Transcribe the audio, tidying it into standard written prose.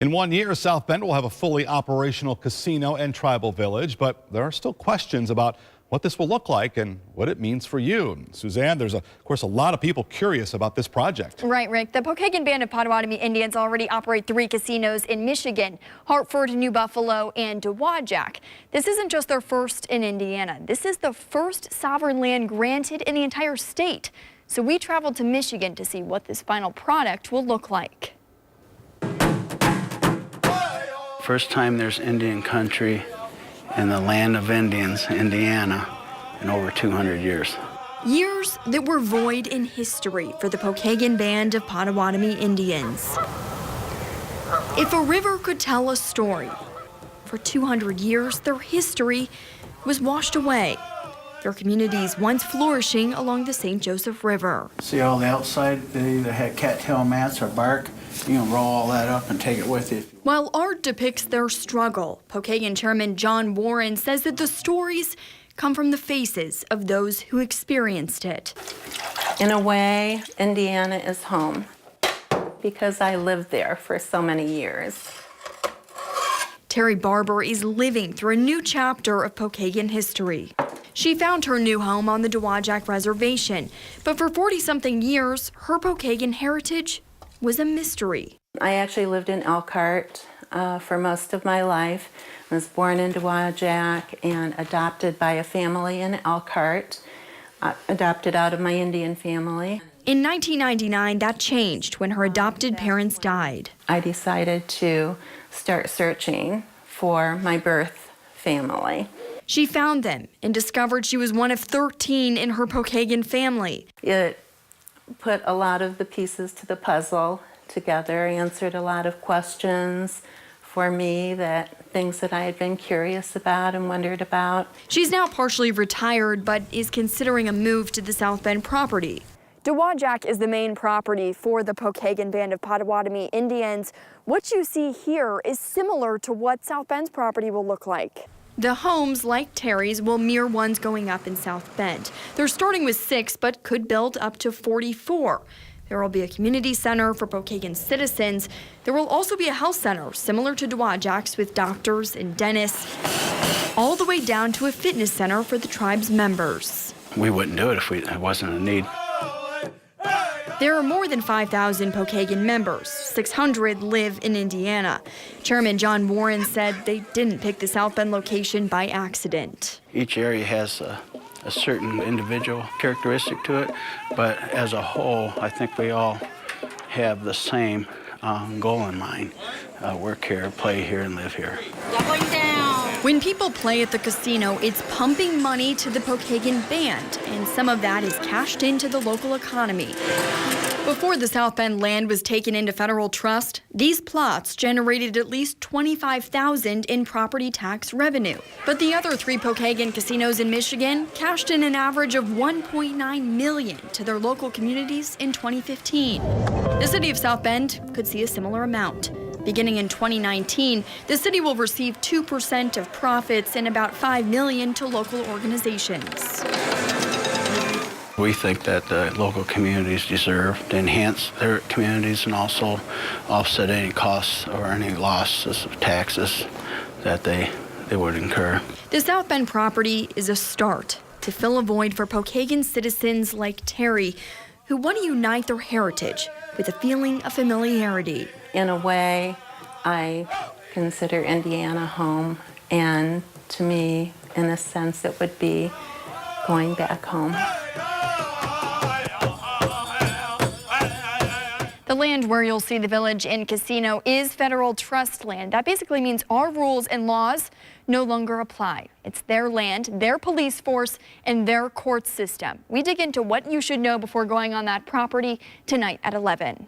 In 1 year, South Bend will have a fully operational casino and tribal village, but there are still questions about what this will look like and what it means for you. Suzanne, there's of course a lot of people curious about this project. Right, Rick. The Pokagon Band of Potawatomi Indians already operate 3 casinos in Michigan: Hartford, New Buffalo, and Dowagiac. This isn't just their first in Indiana. This is the first sovereign land granted in the entire state. So we traveled to Michigan to see what this final product will look like. First time there's Indian country in the land of Indians, Indiana, in over 200 years. Years that were void in history for the Pokagon Band of Potawatomi Indians. If a river could tell a story, for 200 years their history was washed away. Their communities once flourishing along the St. Joseph River. See all the outside, they either had cattail mats or bark. You can roll all that up and take it with you. While art depicts their struggle, Pokagon Chairman John Warren says that the stories come from the faces of those who experienced it. In a way, Indiana is home because I lived there for so many years. Terry Barber is living through a new chapter of Pokagon history. She found her new home on the Dowagiac Reservation, but for 40-something years, her Pokagon heritage was a mystery. I actually lived in Elkhart for most of my life. I was born in Dowagiac and adopted by a family in Elkhart, adopted out of my Indian family. In 1999, that changed when her adopted parents died. I decided to start searching for my birth family. She found them and discovered she was one of 13 in her Pokagon family. It put a lot of the pieces to the puzzle together, answered a lot of questions for me, things that I had been curious about and wondered about. She's now partially retired, but is considering a move to the South Bend property. Dowagiac is the main property for the Pokagon Band of Potawatomi Indians. What you see here is similar to what South Bend's property will look like. The homes, like Terry's, will mirror ones going up in South Bend. They're starting with 6, but could build up to 44. There will be a community center for Pokagon citizens. There will also be a health center similar to Dowagiac's with doctors and dentists, all the way down to a fitness center for the tribe's members. We wouldn't do it if it wasn't a need. There are more than 5,000 Pokagon members. 600 live in Indiana. Chairman John Warren said they didn't pick the South Bend location by accident. Each area has a certain individual characteristic to it, but as a whole, I think we all have the same goal in mind. Work here, play here, and live here. Doubling down. When people play at the casino, it's pumping money to the Pokagon Band, and some of that is cashed into the local economy. Before the South Bend land was taken into federal trust, these plots generated at least $25,000 in property tax revenue. But the other 3 Pokagon casinos in Michigan cashed in an average of $1.9 million to their local communities in 2015. The city of South Bend could see a similar amount. Beginning in 2019, the city will receive 2% of profits and about $5 million to local organizations. We think that the local communities deserve to enhance their communities and also offset any costs or any losses of taxes that they would incur. The South Bend property is a start to fill a void for Pokagon citizens like Terry, who want to unite their heritage with a feeling of familiarity. In a way, I consider Indiana home, and to me, in a sense, it would be going back home. The land where you'll see the village and casino is federal trust land. That basically means our rules and laws no longer apply. It's their land, their police force, and their court system. We dig into what you should know before going on that property tonight at 11.